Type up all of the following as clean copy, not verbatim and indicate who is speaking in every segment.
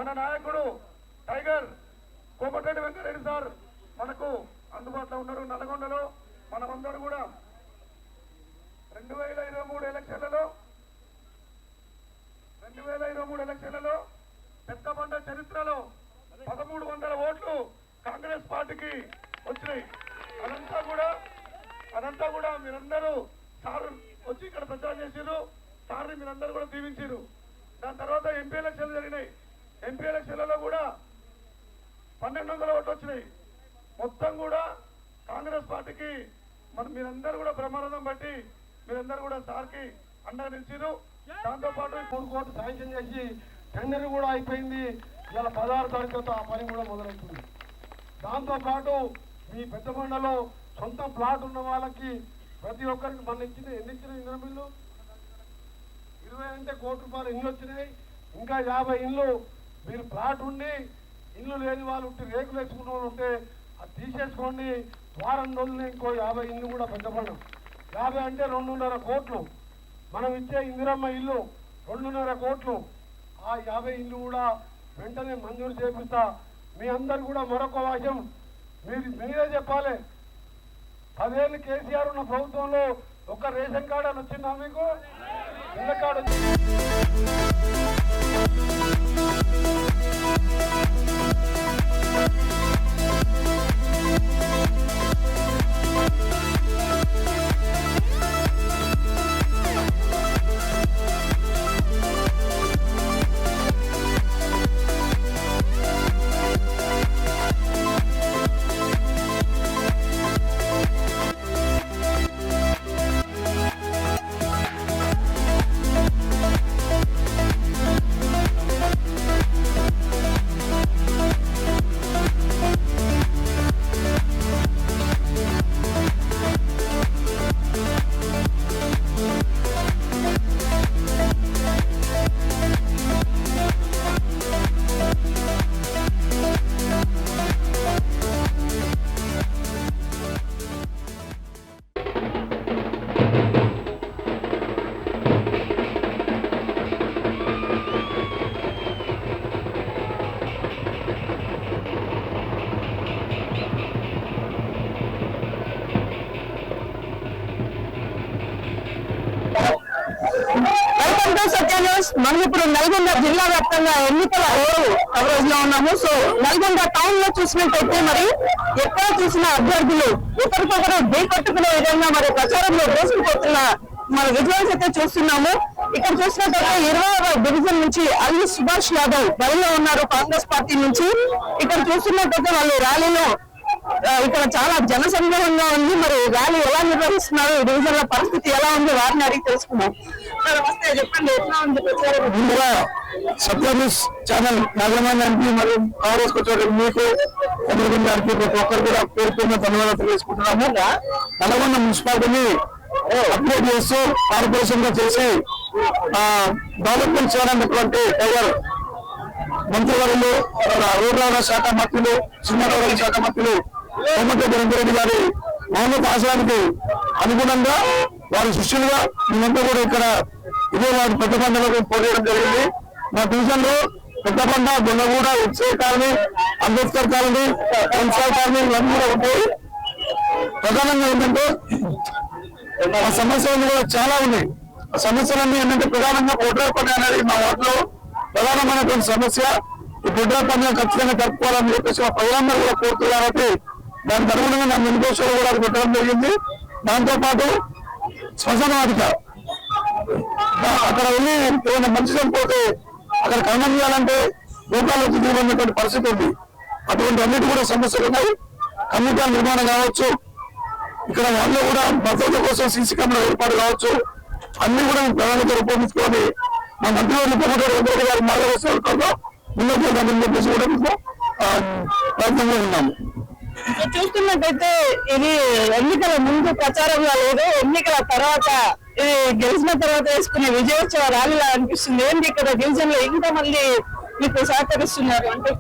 Speaker 1: మన నాయకుడు tiger Komatireddy Venkatareddy sir మనకు అందుబాటులో ఉన్నారు. నల్గొండలో మనమందరూ కూడా 2023 ఎలక్షన్లలో పెద్దబండ చరిత్రలో 1300 ఓట్లు కాంగ్రెస్ పార్టీకి వచ్చినాయి. అదంతా కూడా మీరందరూ సార్ వచ్చి ఇక్కడ ప్రచారం చేసారు. సార్ని మీరందరూ కూడా దీవించారు. దాని తర్వాత ఎంపీ ఎలక్షన్లు జరిగినాయి. ఎంపీ ఎలక్షన్లలో కూడా 1200 ఓట్లు వచ్చినాయి. మొత్తం కూడా కాంగ్రెస్ పార్టీకి మీరందరూ కూడా బ్రహ్మానందం బట్టి మీరందరూ కూడా సార్కి అండగా నిలిచారు. దాంతో పాటు 3 కోట్లు శాంక్షన్ చేసి టెండర్ కూడా అయిపోయింది. ఇలా 16 తారీఖుతో ఆ పని కూడా మొదలవుతుంది. దాంతో పాటు మీ పెద్దబండలో సొంత ప్లాట్ ఉన్న వాళ్ళకి ప్రతి ఒక్కరికి మన ఎన్ని ఇచ్చిన ఇంధన బిల్లు 20 అంటే ₹1 కోటి ఇల్లు వచ్చినాయి. ఇంకా 50 ఇళ్ళు మీరు ప్లాట్ ఉండి ఇల్లు లేని వాళ్ళు ఉంటే రేకులు వేసుకున్న వాళ్ళు ఉంటే అది తీసేసుకోండి. వారం రోజులు ఇంకో 50 ఇల్లు కూడా పెద్దబండం. 50 అంటే 2.5 కోట్లు. మనం ఇచ్చే ఇందిరమ్మ ఇల్లు 2.5 కోట్లు. ఆ 50 ఇల్లు కూడా వెంటనే మంజూరు చేపిస్తా. మీ అందరు కూడా మరొక వాక్యం మీరే చెప్పాలి. 10 ఏళ్ళు కేసీఆర్ ఉన్న ప్రభుత్వంలో ఒక రేషన్ కార్డు అని వచ్చిందా మీకు? ఇళ్ళ కార్డు
Speaker 2: మనం ఇప్పుడు నల్గొండ జిల్లా వ్యాప్తంగా ఎన్నికల కవరేజ్ లో ఉన్నాము. సో నల్గొండ టౌన్ లో చూసినట్టయితే మరి ఎక్కడ చూసిన అభ్యర్థులు ఒకరికొకరు ఢీకొట్టుకునే విధంగా మరి ప్రచారంలో దూసుకుపోతున్న మన విజువల్స్ అయితే చూస్తున్నాము. ఇక్కడ చూసినట్టయితే 20వ డివిజన్ నుంచి అల్లు సుభాష్ యాదవ్ బరిలో ఉన్నారు కాంగ్రెస్ పార్టీ నుంచి. ఇక్కడ చూస్తున్నట్టయితే వాళ్ళు ర్యాలీలో ఇక్కడ చాలా జనసంగ్రహంగా ఉంది. మరి ర్యాలీ ఎలా నిర్వహిస్తున్నారు, డివిజన్ లో పరిస్థితి ఎలా ఉంది, వారిని అడిగి తెలుసుకున్నాం. నమస్తే, చెప్పండి ఎట్లా ఉంది ప్రచారం?
Speaker 1: సత్యన్యూస్ ఛానల్ నగరమైన ఎంపీ మరియు కాంగ్రెస్ మీకు గారికి ప్రతి ఒక్కరు కూడా పేరుకున్న ధన్యవాదాలు తెలియజేసుకుంటున్నాము. నల్గొండ మున్సిపాలిటీని అప్డేట్ చేస్తూ కార్పొరేషన్ గా చేసి డెవలప్మెంట్ చేయడానికి టైగర్ మంత్రివర్యులు, రోడ్డు రవాణా శాఖ మంత్రులు, సినిమా రవాణా శాఖ మంత్రులు కోమటిరెడ్డి వెంకటరెడ్డి గారి మౌలిక ఆశయానికి అనుగుణంగా వారి శిష్యులుగా మేమంతా కూడా ఇక్కడ ఇదే వారి పెద్దబండలకు పోటీయడం జరిగింది. మా డివిజన్ లో పెద్దబండ, దొంగగూడ, ఉత్సవ కాలనీ, అంబేద్కర్ కాలనీ, కన్సాల్ కాలనీ ఇవన్నీ కూడా ఉంటాయి. ప్రధానంగా ఏంటంటే ఆ సమస్యలు కూడా చాలా ఉన్నాయి. ఆ సమస్యలన్నీ ఏంటంటే ప్రధానంగా పొడ్రాల పని అనేది మా వాటిలో ప్రధానమైనటువంటి సమస్య. ఈ పొడ్రాల పని ఖచ్చితంగా జరుపుకోవాలని చెప్పేసి మా ప్రజలందరూ కూడా కోరుతున్నారు. కాబట్టి దానికి అనుగుణంగా నా మెనిఫెస్టోలో కూడా అది పెట్టడం జరిగింది. దాంతో పాటు శ్మశాన వాటిక అక్కడ వెళ్ళి ఏదైనా మంచి చనిపోతే అక్కడ ఖననం చేయాలంటే రూపాయలు తీయబడినటువంటి పరిస్థితి ఉంది. అటువంటి అన్నిటి కూడా సమస్యలు ఉన్నాయి. కమ్యూనిటీ నిర్మాణం కావచ్చు, ఇక్కడ వాళ్ళు కూడా భద్రత కోసం సీసీ కెమెరా ఏర్పాటు కావచ్చు, అన్ని కూడా ప్రధానంగా రూపొందించుకొని మా మంత్రివర్గ కోమటిరెడ్డి గారి మార్గదర్శకాల్లో ముందుకు వెళ్తామని చెప్పేసి కూడా మేము ప్రయత్నంలో ఉన్నాము.
Speaker 2: చూస్తున్నట్టయితే ఇది ఎన్నికల ముందు ప్రచారంగా లేదు, ఎన్నికల తర్వాత ఇది గెలిచిన తర్వాత వేసుకునే విజయోత్సవ ర్యాలీలా అనిపిస్తుంది. ఏంటి ఇక్కడ డివిజన్ లో ఇంతమంది మీకు సహకరిస్తున్నారు అంటే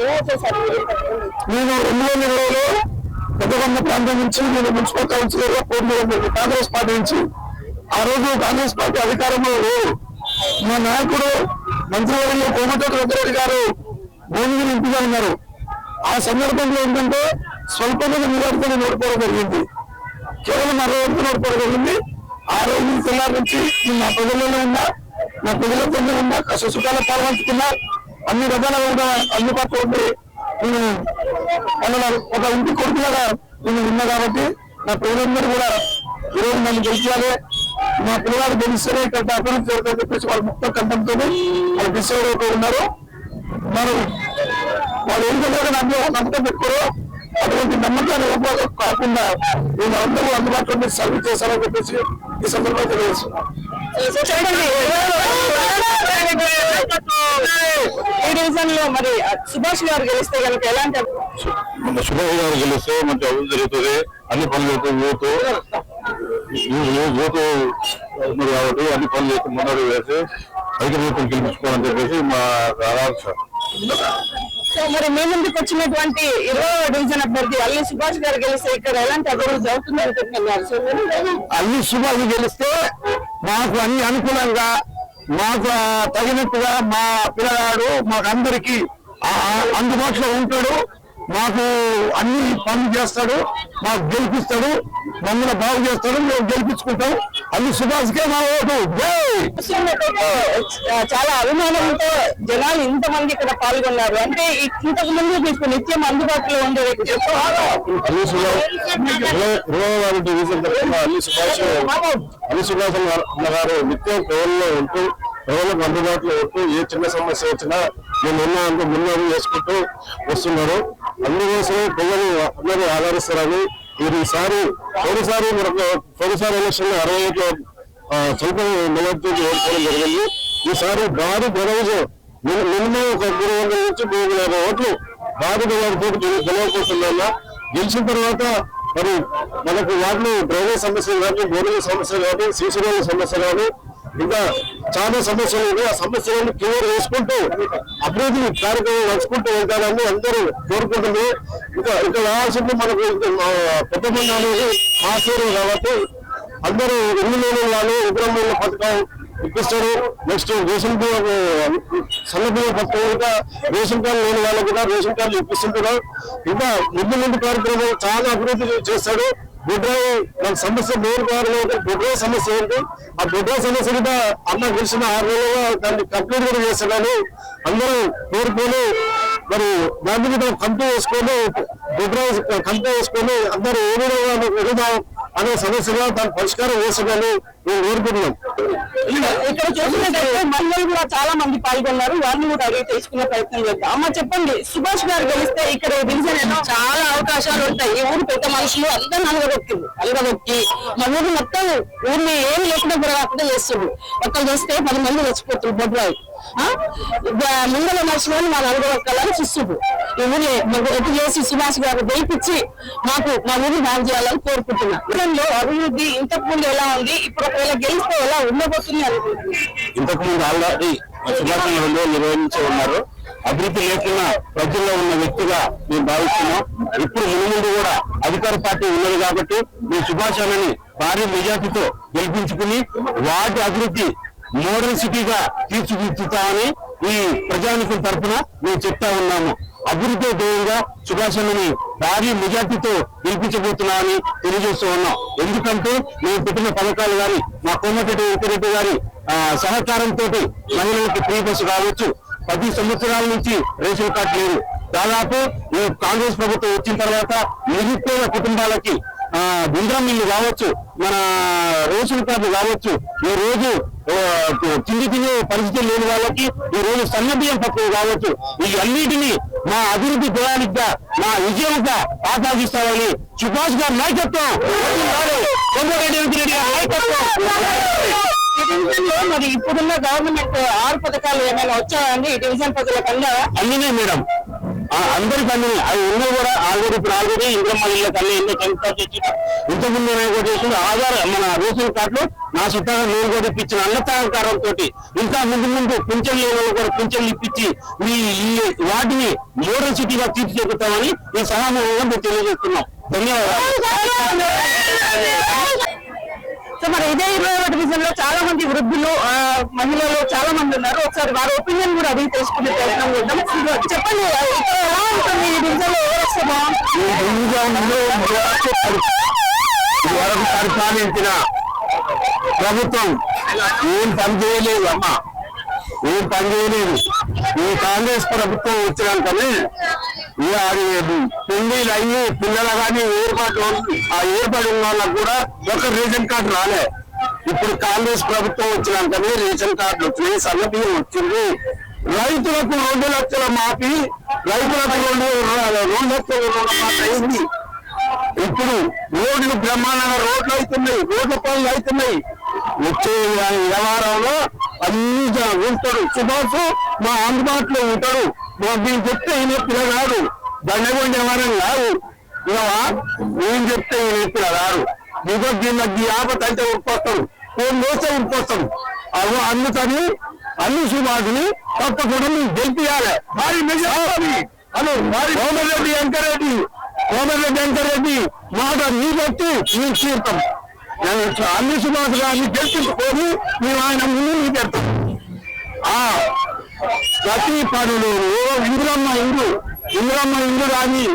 Speaker 2: ఎలా చేశారు?
Speaker 1: నేను 2020లో పెద్దకొండ ప్రాంతం నుంచి నేను మున్సిపల్ కౌన్సిలర్ గా పోటీ చేశాను కాంగ్రెస్ పార్టీ నుంచి. ఆ రోజు కాంగ్రెస్ పార్టీ అధికారంలో లేదు. మా నాయకుడు మంత్రివర్గంలో కోమటిరెడ్డి వెంకటరెడ్డి గారు భూమిని ఎంపిక ఉన్నారు. ఆ సందర్భంలో ఏంటంటే స్వల్పమైన నివారణతో ఓడిపోవడం జరిగింది. కేవలం 60 ఓడిపోవడం జరిగింది. ఆ రోజు తెల్లారి నుంచి నా ప్రజల్లోనే ఉన్నా, నా ప్రజలతోనే ఉన్నా, కష్ట సుఖాల పాల్గొంటున్నా, అన్ని రకాలుగా కూడా అందుబాటులో ఉండి నేను ఒక ఇంటి కొడుకులాగా నేను ఉన్నా. కాబట్టి నా ప్రజలందరూ కూడా ఈరోజు నన్ను గెలిచాలి, మా పిల్లవాడు గెలిస్తేనే ఇక్కడ అభివృద్ధి జరుగుతుందని చెప్పేసి వాళ్ళు ముక్త కంఠంతో వాళ్ళు డిసైడ్ అవుతూ ఉన్నారు. మనం వాళ్ళు ఏం చేయాలి నమ్మకం పెట్టుకోరు. అటువంటి నమ్మకాన్ని కాకుండా నేను అందరూ అందుబాటులో సర్వీస్ చేశారని చెప్పేసి ఈ సందర్భంగా తెలియజేస్తున్నాను.
Speaker 2: ఈ డివిజన్ లో మరి సుభాష్ గారు గెలిస్తే కనుక ఎలాంటి
Speaker 3: సుభాష్ గారు గెలిస్తే మంచి అభివృద్ధి జరుగుతుంది. అన్ని పనులు యూత్ కాబట్టి అన్ని పనులు ముందడు వేసి ఐక్యమత్యం గెలిపించుకోవాలని చెప్పేసి మా ఆకాంక్ష.
Speaker 2: సో మరి మీ ముందుకు వచ్చినటువంటి 20వ డివిజన్ అభ్యర్థి అల్లి సుభాష్ గారు గెలిస్తే ఇక్కడ ఎలాంటి అభివృద్ధి అవుతుందని చెప్తున్నారు? సో
Speaker 1: అల్లి సుభాష్ గెలిస్తే మాకు అన్ని అనుకూలంగా, మాకు తగినట్టుగా మా పిల్లగాడు మాకు అందరికీ అందుబాటులో ఉంటాడు. మాకు అన్ని పనులు చేస్తాడు, మాకు గెలిపిస్తాడు, మమ్మల్ని బాగు చేస్తాడు, మేము గెలిపించుకుంటాం. అల్లి సుభాష్కే మా ఓటు.
Speaker 2: చాలా అభిమానంతో జనాలు ఇంతమంది ఇక్కడ పాల్గొన్నారు అంటే ఇంతకు ముందు మీకు నిత్యం అందుబాటులో ఉండే వ్యక్తి
Speaker 3: అల్లి సుభాష్ అన్నగారు నిత్యం ప్రజల్లో ఉంటూ, ప్రజలకు అందుబాటులో ఉంటూ, ఏ చిన్న సమస్య వచ్చినా మేము ఉన్నామంటూ ముందు చేసుకుంటూ వస్తున్నారు. అందుకోసమే ప్రజలు అందరూ ఆదరిస్తారని ఈసారి తొలిసారి ఎలక్షన్ లో 61 స్వల్ప మెజార్టీతో ఓడిపోవడం జరిగింది. ఈసారి భారీ గెలవదు మినిమం ఒక 300 నుంచి 350 ఓట్లు భారీ మెజార్టీతో గెలవబోతున్నా. గెలిచిన తర్వాత మరి మనకు వాటిని డ్రైనేజ్ సమస్యలు కానీ, బోర్డింగ్ సమస్యలు కానీ, సీసీ రోడ్ల సమస్య కానీ, ఇంకా చాలా సమస్యలు ఉన్నాయి. ఆ సమస్యలను క్లియర్ చేసుకుంటూ అభివృద్ధి కార్యక్రమం నడుచుకుంటూ వెళ్తారని అందరూ కోరుకుంటుంది. ఇంకా కావాల్సింది మనకు పెద్ద మంది అనేది ఆశ్చర్యం కాబట్టి అందరూ 8 నెలలు వాళ్ళు ఉగ్రమైన పథకం ఇప్పిస్తారు. నెక్స్ట్ రేషన్ సన్నబియ్య పథకం ఇంకా రేషన్ కార్డు లేని వాళ్ళకు కూడా రేషన్ కార్డులు ఇప్పిస్తుంటున్నారు. ఇంకా ముందు కార్యక్రమం చాలా అభివృద్ధి చేస్తాడు. బుడ్రాయి మన సమస్య మెయిన్ కారణం బుడ్రాయి సమస్య ఏంటి, ఆ బుడ్రాయి సమస్య కూడా అన్న గెలిచిన 6 నెలలుగా దాన్ని కంప్లీట్ కూడా చేస్తాడని అందరూ కోరుకొని మరి దాన్ని కూడా కంపెనీ వేసుకొని బుడ్రాయి కంపెనీ వేసుకొని అందరూ ఏ విధంగా వెళదాం అనే సమస్యగా దాని పరిష్కారం చేస్తాడని మేము కోరుకుంటున్నాం.
Speaker 2: ఇక్కడ చూసినట్టయితే మహిళలు కూడా చాలా మంది పాల్గొన్నారు. వారిని కూడా అడిగి తెలుసుకునే ప్రయత్నం చేద్దాం. అమ్మ చెప్పండి, సుభాష్ గారు గెలిస్తే ఇక్కడ డివిజన్ చాలా అవకాశాలు ఉంటాయి. ఈ ఊరు పెద్ద మనుషులు అందరూ అలగదొక్కి మా ఊరు మొత్తం ఊరిని ఏమి లేకుండా కూడా కాకుండా చేస్తుంది. ఒక్కరు చేస్తే 10 మంది వచ్చిపోతుంది బొడ్రాయి ముందల మనుషులని మా నలుగురు చూస్తుంది. ఈ ఊరిలో ఎటు చేసి సుభాష్ గారు గెలిపించి మాకు మా ఊరిని బాగు చేయాలని కోరుకుంటున్నాను. అభివృద్ధి ఇంతకు ముందు ఎలా ఉంది, ఇప్పుడు ఒకవేళ గెలిస్తే ఎలా ఉండబోతుంది అనుకుంటున్నాను.
Speaker 3: ఇంతకు ముందు ఆల్రెడీ సుభాష్ నిర్వహించి ఉన్నారు. అభివృద్ధి లేకుండా ప్రజల్లో ఉన్న వ్యక్తిగా మేము భావిస్తున్నాం. ఇప్పుడు ముందు కూడా అధికార పార్టీ ఉన్నది కాబట్టి మేము సుభాష్ అన్నని భారీ మెజార్టీతో గెలిపించుకుని వాటి అభివృద్ధి మోడల్ సిటీగా తీర్చిదిద్దుతామని ఈ ప్రజానికం తరఫున మేము చెప్తా ఉన్నాము. అభివృద్ధి ధ్యేయంగా సుభాష్ అన్నని భారీ మెజార్టీతో గెలిపించబోతున్నామని తెలియజేస్తూ ఉన్నాం. ఎందుకంటే మేము పెట్టిన పథకాలు గాని, మా కోమటిరెడ్డి వెంకటరెడ్డి గారి సహకారంతో మహిళలకు ఫ్రీ బస్సు కావచ్చు, 10 సంవత్సరాల నుంచి రేషన్ కార్డు లేదు. దాదాపు కాంగ్రెస్ ప్రభుత్వం వచ్చిన తర్వాత నిరుపేద కుటుంబాలకి గుండ్రం ఇల్లు కావచ్చు, మన రేషన్ కార్డు కావచ్చు, ఈ రోజు తిండి పరిస్థితి లేని వాళ్ళకి ఈ రోజు సన్నబియ్యం పక్కన కావచ్చు, ఈ అన్నిటినీ మా అభివృద్ధి ప్రయాణిగా మా విజయంగా ఆపాదిస్తామని సుభాష్ గారి నాయకత్వం, కోమటిరెడ్డి వెంకటరెడ్డి గారి నాయకత్వం.
Speaker 2: మరి ఇప్పుడున్న గవర్నమెంట్ 6 పథకాలు ఏమైనా వచ్చాయండి ఈ డివిజన్ ప్రజల కన్నా?
Speaker 3: అన్నినే మేడం, అందరికి అన్ని అవి ఉన్నాయి కూడా. ఆల్రెడీ ఇంద్రమ్మ ఇళ్ళకి అన్ని ఎన్నో ఇంతకుముందు ఆధార్ మన రేషన్ కార్డులు నా సొంతంగా నేను కూడా ఇప్పించిన అన్నసహకారంతో ఇంకా ముందు పింఛన్ లేని కూడా పింఛన్లు ఇప్పించి ఈ వాటిని మోడల్ సిటీగా తీర్చిదిద్దుతామని ఈ సహాయంగా మేము తెలియజేస్తున్నాం. ధన్యవాదాలు.
Speaker 2: సో మరి ఇదే 21 డివిజన్ లో చాలా మంది వృద్ధులు మహిళలు చాలా మంది ఉన్నారు. ఒకసారి వారి ఒపీనియన్ కూడా అడిగి తెలుసుకునే ప్రయత్నం చేద్దాం. చెప్పండి, ఇక్కడ ఎలా ఉంటుంది ఈ డివిజన్ లో ఎవరు వస్తే
Speaker 1: వరకు పరిపాలించిన ప్రభుత్వం ఏం పని చేయలేదు అమ్మా, ఏం పని చేయలేదు. ఈ కాంగ్రెస్ ప్రభుత్వం వచ్చినాకనే పెళ్లిళ్ళు అయ్యి పిల్లలు కానీ ఏర్పడిన వాళ్ళకు కూడా ఒక రేషన్ కార్డు రాలే. ఇప్పుడు కాంగ్రెస్ ప్రభుత్వం వచ్చినాకనే రేషన్ కార్డు వచ్చింది, సన్నబియ్యం వచ్చింది. రైతులకు 2 లక్షల మాఫీ, రైతులకు 2 లక్షల రుణమాఫీ అయింది. ఇప్పుడు రోడ్లు బ్రహ్మాండంగా రోడ్లు అవుతున్నాయి, రోడ్ల పనులు అవుతున్నాయి. వచ్చే వ్యవహారంలో అన్ని ఉంటాడు సుభాష్ మా అందుబాటులో ఉంటాడు. మేము చెప్తే ఈయన పిల్లగాడు, దండగొండ వ్యవహారం కాదు. మేము చెప్తే ఈయన పిల్లగాడు. దీనికి ఆపత అయితే ఉరిపోతాడు, ఫోన్ చేస్తే ఉరిపోతాడు. అందుకని అన్ని సుభాష్ని తప్పకుండా మేము గెలిపియాలి. కోమరెడ్డి వెంకరెడ్డి మాట నీ బట్టి మేము తీరుతాం. అన్ని సుభాష్ గారిని గెలిపించుకొని మేము ఆయన ముందు నీ పెడతాం. ప్రతి పనులు ఇంద్రమ్మ ఇండ్లు కానీ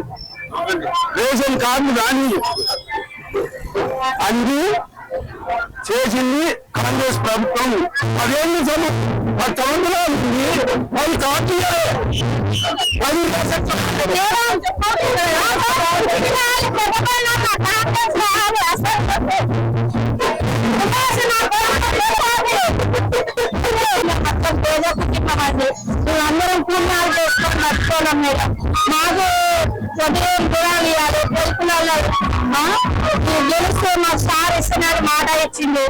Speaker 1: రేషన్ కార్డు కానీ అన్ని చేసింది కాంగ్రెస్ ప్రభుత్వం. 10 సంవత్సరాలు ఉంది. 10 కార్డులే 10
Speaker 2: అందరం పుణ్యాలు చేసుకొని నడుచుకోవడం మీద మాకు చదువు గుణాలు ఇవ్వాలి, తెలుపులాలు గెలిస్తే మాకు సార్ ఇస్తున్నాడు, మాట ఇచ్చిండు.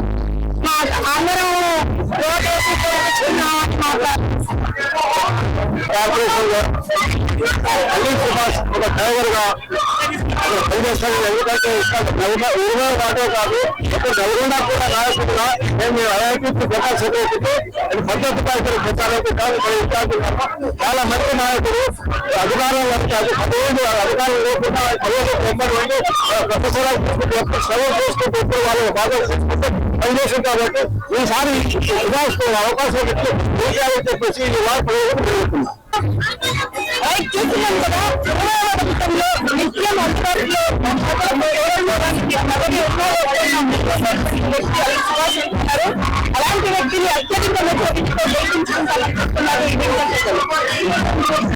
Speaker 2: అందరం రోడ్ వేసి గెలిపించుకున్నామని
Speaker 1: అలీ సుభాష్ ఒక డ్రైవర్ గా పనిచేస్తాను. ఎందుకంటే ఊరిలో కాదు ఒక గౌరవంగా కూడా నాయకుడుగా మేము ఐఐటి ప్రకాశికి పద్ధతిగా ఇక్కడ ప్రచారానికి కాదు. చాలా మంది నాయకులు అధికారంలో కాదు, 15 అధికారులు లేకుండా ప్రొఫెసర్ సెలవు చేసుకుంటూ వాళ్ళు బాగా పనిచేసింది. కాబట్టి ఈసారి సుభాష్ అవకాశం ఇచ్చి చెప్పేసి ఈ వార్త జరుగుతుంది.
Speaker 2: చూస్తున్నాం కదా, నిత్యం అందుబాటులో అలాంటి వ్యక్తిని అత్యధిక మెజారిటీతో గెలిపించుకుంటారనుకుంటున్నారు.